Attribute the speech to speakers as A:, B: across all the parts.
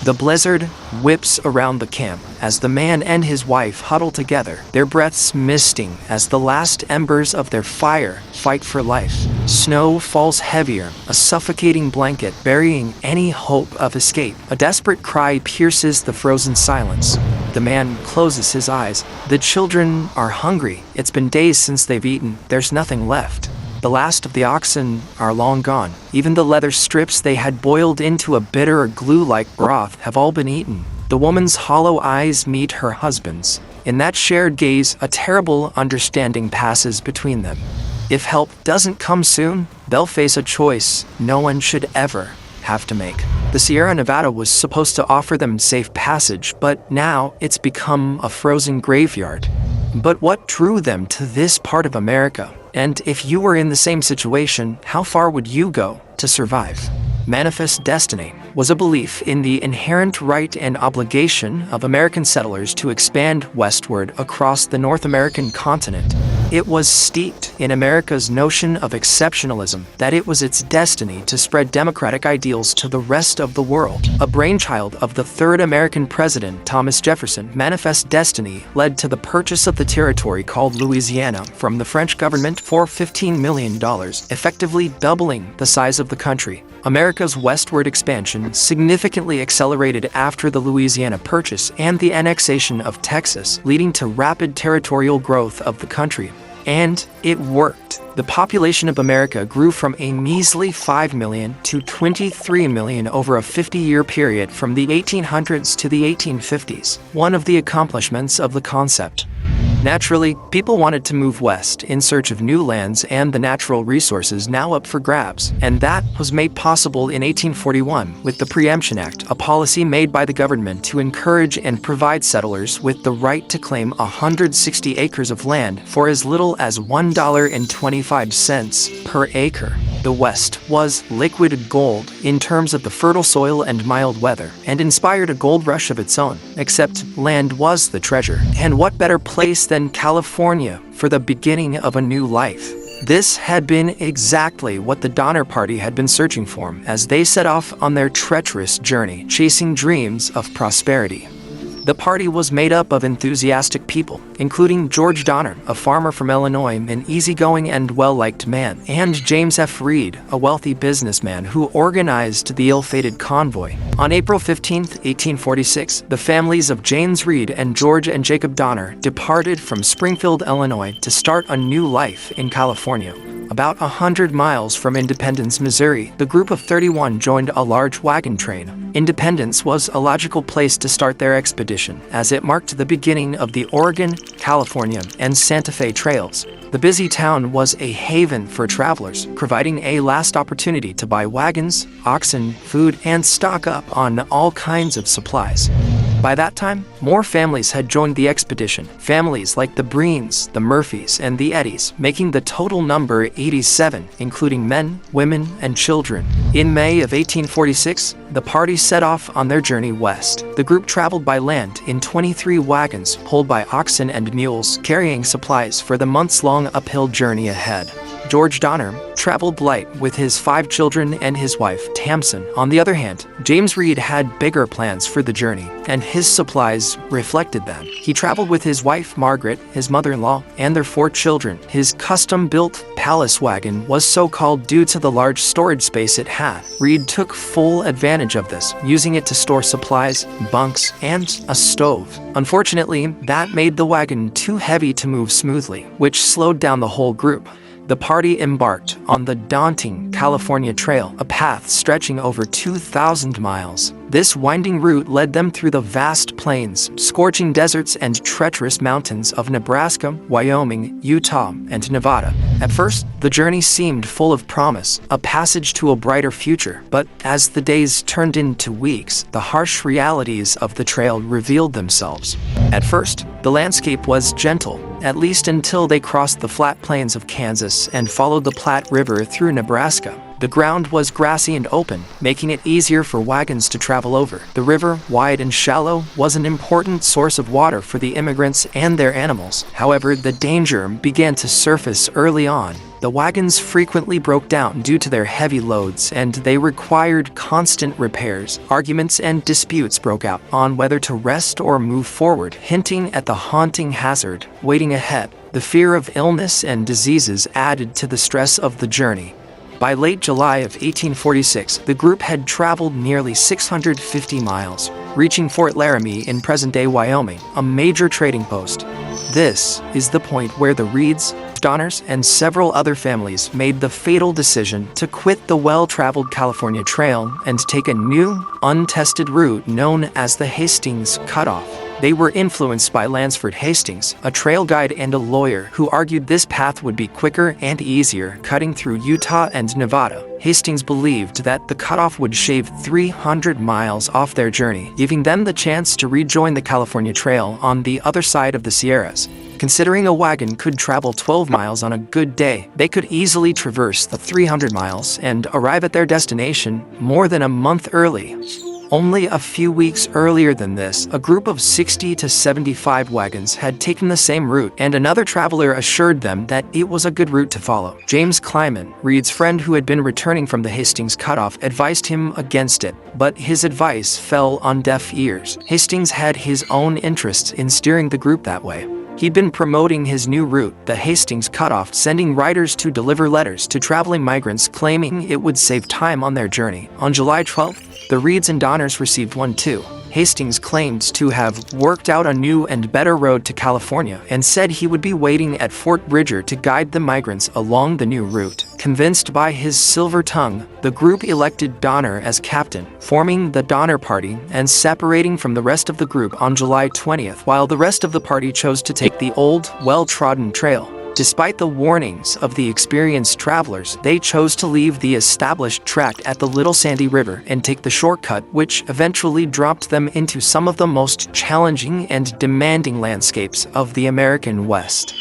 A: The blizzard whips around the camp as the man and his wife huddle together, their breaths misting as the last embers of their fire fight for life. Snow falls heavier, a suffocating blanket burying any hope of escape. A desperate cry pierces the frozen silence. The man closes his eyes. The children are hungry. It's been days since they've eaten. There's nothing left. The last of the oxen are long gone. Even the leather strips they had boiled into a bitter glue-like broth have all been eaten. The woman's hollow eyes meet her husband's. In that shared gaze, a terrible understanding passes between them. If help doesn't come soon, they'll face a choice no one should ever have to make. The Sierra Nevada was supposed to offer them safe passage, but now it's become a frozen graveyard. But what drew them to this part of America? And if you were in the same situation, how far would you go to survive? Manifest destiny was a belief in the inherent right and obligation of American settlers to expand westward across the North American continent. It was steeped in America's notion of exceptionalism, that it was its destiny to spread democratic ideals to the rest of the world. A brainchild of the third American president, Thomas Jefferson, Manifest Destiny led to the purchase of the territory called Louisiana from the French government for $15 million, effectively doubling the size of the country. America's westward expansion significantly accelerated after the Louisiana Purchase and the annexation of Texas, leading to rapid territorial growth of the country. And it worked. The population of America grew from a measly 5 million to 23 million over a 50-year period from the 1800s to the 1850s, one of the accomplishments of the concept. Naturally, people wanted to move west in search of new lands and the natural resources now up for grabs, and that was made possible in 1841 with the Preemption Act, a policy made by the government to encourage and provide settlers with the right to claim 160 acres of land for as little as $1.25 per acre. The West was liquid gold in terms of the fertile soil and mild weather, and inspired a gold rush of its own, except land was the treasure. And what better place than California for the beginning of a new life? This had been exactly what the Donner Party had been searching for as they set off on their treacherous journey, chasing dreams of prosperity. The party was made up of enthusiastic people, including George Donner, a farmer from Illinois, an easygoing and well-liked man, and James F. Reed, a wealthy businessman who organized the ill-fated convoy. On April 15, 1846, the families of James Reed and George and Jacob Donner departed from Springfield, Illinois, to start a new life in California. About 100 miles from Independence, Missouri, the group of 31 joined a large wagon train. Independence was a logical place to start their expedition, as it marked the beginning of the Oregon, California, and Santa Fe trails. The busy town was a haven for travelers, providing a last opportunity to buy wagons, oxen, food, and stock up on all kinds of supplies. By that time, more families had joined the expedition, families like the Breens, the Murphys, and the Eddies, making the total number 87, including men, women, and children. In May of 1846, the party set off on their journey west. The group traveled by land in 23 wagons pulled by oxen and mules, carrying supplies for the months-long uphill journey ahead. George Donner traveled light with his 5 children and his wife, Tamsin. On the other hand, James Reed had bigger plans for the journey, and his supplies reflected that. He traveled with his wife, Margaret, his mother-in-law, and their 4 children. His custom-built palace wagon was so called due to the large storage space it had. Reed took full advantage of this, using it to store supplies, bunks, and a stove. Unfortunately, that made the wagon too heavy to move smoothly, which slowed down the whole group. The party embarked on the daunting California Trail, a path stretching over 2,000 miles. This winding route led them through the vast plains, scorching deserts, and treacherous mountains of Nebraska, Wyoming, Utah, and Nevada. At first, the journey seemed full of promise, a passage to a brighter future. But as the days turned into weeks, the harsh realities of the trail revealed themselves. At first, the landscape was gentle, at least until they crossed the flat plains of Kansas and followed the Platte River through Nebraska. The ground was grassy and open, making it easier for wagons to travel over. The river, wide and shallow, was an important source of water for the immigrants and their animals. However, the danger began to surface early on. The wagons frequently broke down due to their heavy loads, and they required constant repairs. Arguments and disputes broke out on whether to rest or move forward, hinting at the haunting hazard waiting ahead. The fear of illness and diseases added to the stress of the journey. By late July of 1846, the group had traveled nearly 650 miles, reaching Fort Laramie in present-day Wyoming, a major trading post. This is the point where the Reeds, Donners, and several other families made the fatal decision to quit the well-traveled California Trail and take a new, untested route known as the Hastings Cutoff. They were influenced by Lansford Hastings, a trail guide and a lawyer who argued this path would be quicker and easier, cutting through Utah and Nevada. Hastings believed that the cutoff would shave 300 miles off their journey, giving them the chance to rejoin the California Trail on the other side of the Sierras. Considering a wagon could travel 12 miles on a good day, they could easily traverse the 300 miles and arrive at their destination more than a month early. Only a few weeks earlier than this, a group of 60 to 75 wagons had taken the same route, and another traveler assured them that it was a good route to follow. James Kleiman, Reed's friend who had been returning from the Hastings Cutoff, advised him against it, but his advice fell on deaf ears. Hastings had his own interests in steering the group that way. He'd been promoting his new route, the Hastings Cutoff, sending riders to deliver letters to traveling migrants claiming it would save time on their journey. On July 12th, the Reeds and Donners received one too. Hastings claimed to have worked out a new and better road to California and said he would be waiting at Fort Bridger to guide the migrants along the new route. Convinced by his silver tongue, the group elected Donner as captain, forming the Donner Party and separating from the rest of the group on July 20th, while the rest of the party chose to take the old, well-trodden trail. Despite the warnings of the experienced travelers, they chose to leave the established track at the Little Sandy River and take the shortcut, which eventually dropped them into some of the most challenging and demanding landscapes of the American West.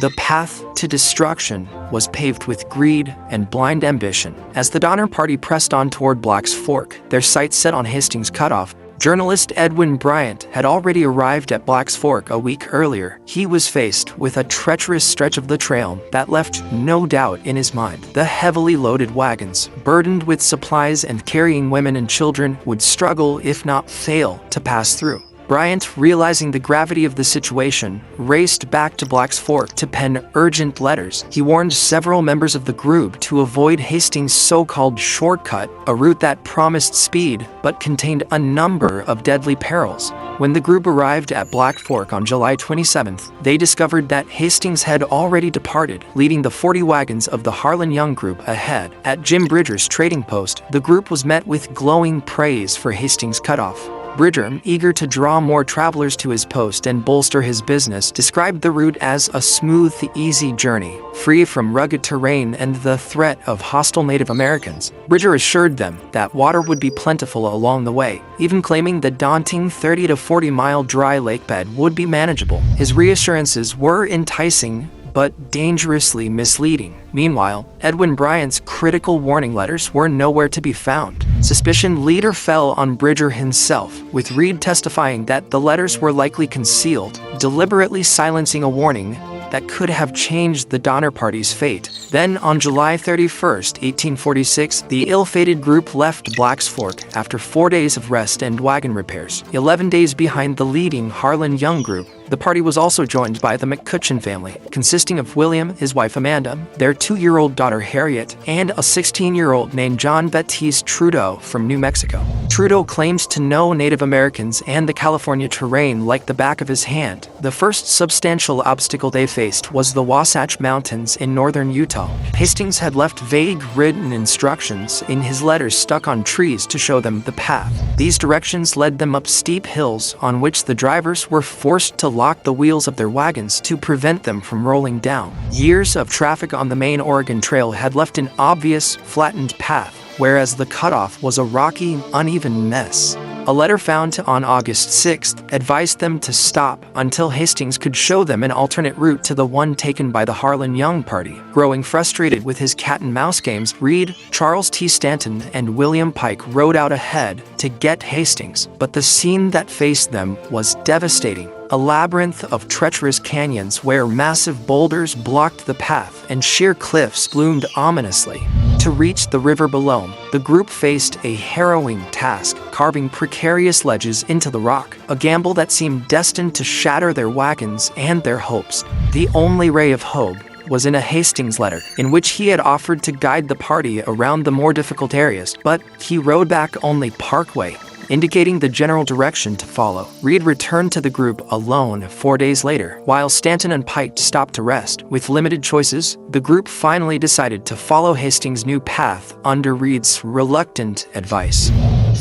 A: The path to destruction was paved with greed and blind ambition. As the Donner Party pressed on toward Black's Fork, their sights set on Hastings Cutoff, journalist Edwin Bryant had already arrived at Black's Fork a week earlier. He was faced with a treacherous stretch of the trail that left no doubt in his mind. The heavily loaded wagons, burdened with supplies and carrying women and children, would struggle, if not fail, to pass through. Bryant, realizing the gravity of the situation, raced back to Black's Fork to pen urgent letters. He warned several members of the group to avoid Hastings' so-called shortcut, a route that promised speed but contained a number of deadly perils. When the group arrived at Black Fork on July 27th, they discovered that Hastings had already departed, leaving the 40 wagons of the Harlan Young group ahead. At Jim Bridger's trading post, the group was met with glowing praise for Hastings Cutoff. Bridger, eager to draw more travelers to his post and bolster his business, described the route as a smooth, easy journey, free from rugged terrain and the threat of hostile Native Americans. Bridger assured them that water would be plentiful along the way, even claiming the daunting 30 to 40-mile dry lake bed would be manageable. His reassurances were enticing, but dangerously misleading. Meanwhile, Edwin Bryant's critical warning letters were nowhere to be found. Suspicion later fell on Bridger himself, with Reed testifying that the letters were likely concealed, deliberately silencing a warning that could have changed the Donner Party's fate. Then, on July 31st, 1846, the ill-fated group left Black's Fork after 4 days of rest and wagon repairs. 11 days behind the leading Harlan Young group, the party was also joined by the McCutcheon family, consisting of William, his wife Amanda, their 2-year-old daughter Harriet, and a 16-year-old named John Baptiste Trudeau from New Mexico. Trudeau claims to know Native Americans and the California terrain like the back of his hand. The first substantial obstacle they faced was the Wasatch Mountains in northern Utah. Hastings had left vague written instructions in his letters stuck on trees to show them the path. These directions led them up steep hills on which the drivers were forced to lock the wheels of their wagons to prevent them from rolling down. Years of traffic on the main Oregon Trail had left an obvious, flattened path, whereas the cutoff was a rocky, uneven mess. A letter found on August 6th advised them to stop until Hastings could show them an alternate route to the one taken by the Harlan Young party. Growing frustrated with his cat-and-mouse games, Reed, Charles T. Stanton, and William Pike rode out ahead to get Hastings, but the scene that faced them was devastating. A labyrinth of treacherous canyons where massive boulders blocked the path and sheer cliffs loomed ominously. To reach the river below, the group faced a harrowing task, carving precarious ledges into the rock, a gamble that seemed destined to shatter their wagons and their hopes. The only ray of hope was in a Hastings letter, in which he had offered to guide the party around the more difficult areas, but he rode back only partway, indicating the general direction to follow. Reed returned to the group alone 4 days later, while Stanton and Pike stopped to rest. With limited choices, the group finally decided to follow Hastings' new path under Reed's reluctant advice.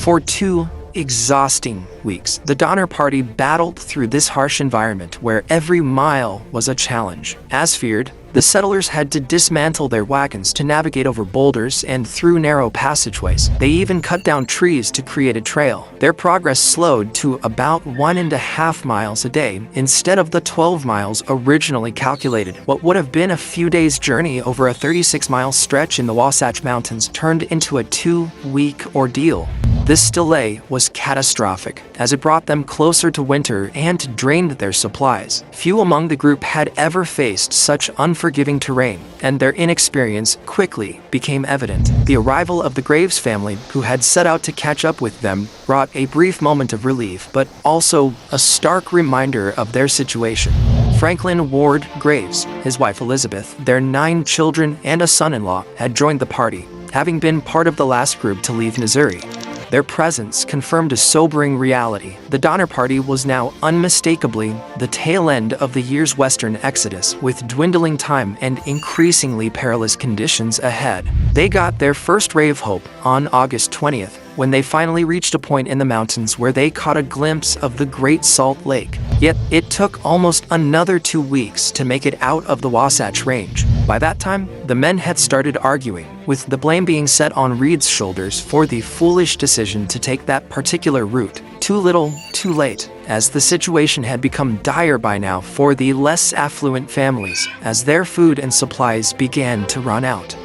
A: For 2 exhausting weeks, the Donner Party battled through this harsh environment where every mile was a challenge. As feared, the settlers had to dismantle their wagons to navigate over boulders and through narrow passageways. They even cut down trees to create a trail. Their progress slowed to about 1.5 miles a day instead of the 12 miles originally calculated. What would have been a few days' journey over a 36-mile stretch in the Wasatch Mountains turned into a 2-week ordeal. This delay was catastrophic, as it brought them closer to winter and drained their supplies. Few among the group had ever faced such unforgiving terrain, and their inexperience quickly became evident. The arrival of the Graves family, who had set out to catch up with them, brought a brief moment of relief, but also a stark reminder of their situation. Franklin Ward Graves, his wife Elizabeth, their 9 children, and a son-in-law had joined the party, having been part of the last group to leave Missouri. Their presence confirmed a sobering reality. The Donner Party was now unmistakably the tail end of the year's western exodus, with dwindling time and increasingly perilous conditions ahead. They got their first ray of hope on August 20th, when they finally reached a point in the mountains where they caught a glimpse of the Great Salt Lake. Yet it took almost another 2 weeks to make it out of the Wasatch Range. By that time, the men had started arguing, with the blame being set on Reed's shoulders for the foolish decision to take that particular route. Too little, too late, as the situation had become dire by now for the less affluent families, as their food and supplies began to run out.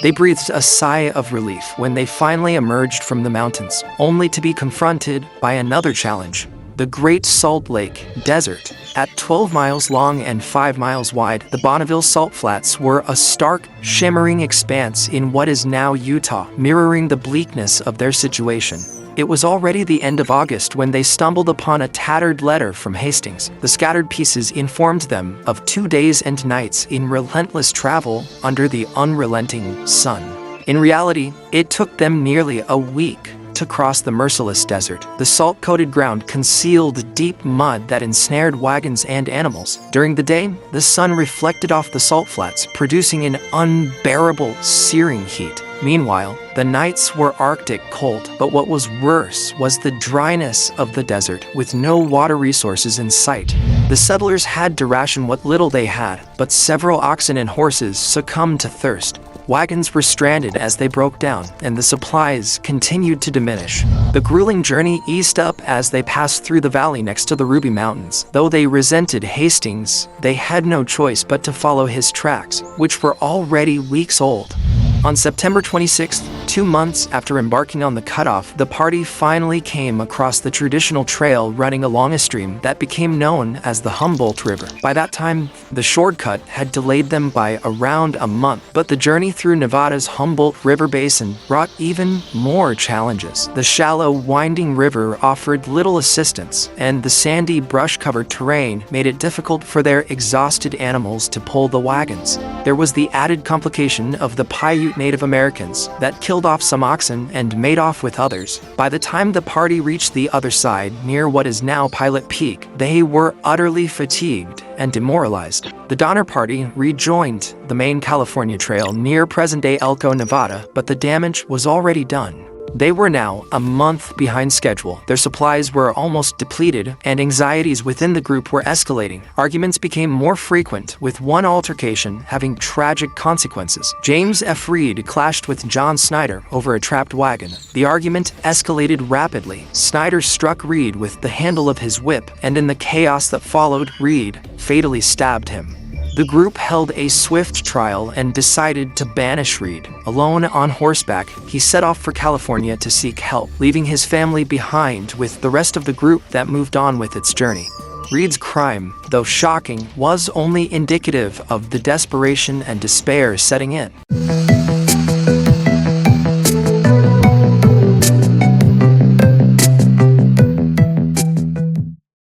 A: They breathed a sigh of relief when they finally emerged from the mountains, only to be confronted by another challenge: the Great Salt Lake Desert. At 12 miles long and 5 miles wide, the Bonneville Salt Flats were a stark, shimmering expanse in what is now Utah, mirroring the bleakness of their situation. It was already the end of August when they stumbled upon a tattered letter from Hastings. The scattered pieces informed them of 2 days and nights in relentless travel under the unrelenting sun. In reality, it took them nearly a week to cross the merciless desert. The salt-coated ground concealed deep mud that ensnared wagons and animals. During the day, the sun reflected off the salt flats, producing an unbearable, searing heat. Meanwhile, the nights were Arctic cold, but what was worse was the dryness of the desert, with no water resources in sight. The settlers had to ration what little they had, but several oxen and horses succumbed to thirst. Wagons were stranded as they broke down, and the supplies continued to diminish. The grueling journey eased up as they passed through the valley next to the Ruby Mountains. Though they resented Hastings, they had no choice but to follow his tracks, which were already weeks old. On September 26th, 2 months after embarking on the cutoff, the party finally came across the traditional trail running along a stream that became known as the Humboldt River. By that time, the shortcut had delayed them by around a month, but the journey through Nevada's Humboldt River Basin brought even more challenges. The shallow, winding river offered little assistance, and the sandy, brush-covered terrain made it difficult for their exhausted animals to pull the wagons. There was the added complication of the Paiute Native Americans that killed off some oxen and made off with others. By the time the party reached the other side, near what is now Pilot Peak, they were utterly fatigued and demoralized. The Donner Party rejoined the main California Trail near present-day Elko, Nevada, but the damage was already done. They were now a month behind schedule. Their supplies were almost depleted, and anxieties within the group were escalating. Arguments became more frequent, with one altercation having tragic consequences. James F. Reed clashed with John Snyder over a trapped wagon. The argument escalated rapidly. Snyder struck Reed with the handle of his whip, and in the chaos that followed, Reed fatally stabbed him. The group held a swift trial and decided to banish Reed. Alone on horseback, he set off for California to seek help, leaving his family behind with the rest of the group that moved on with its journey. Reed's crime, though shocking, was only indicative of the desperation and despair setting in.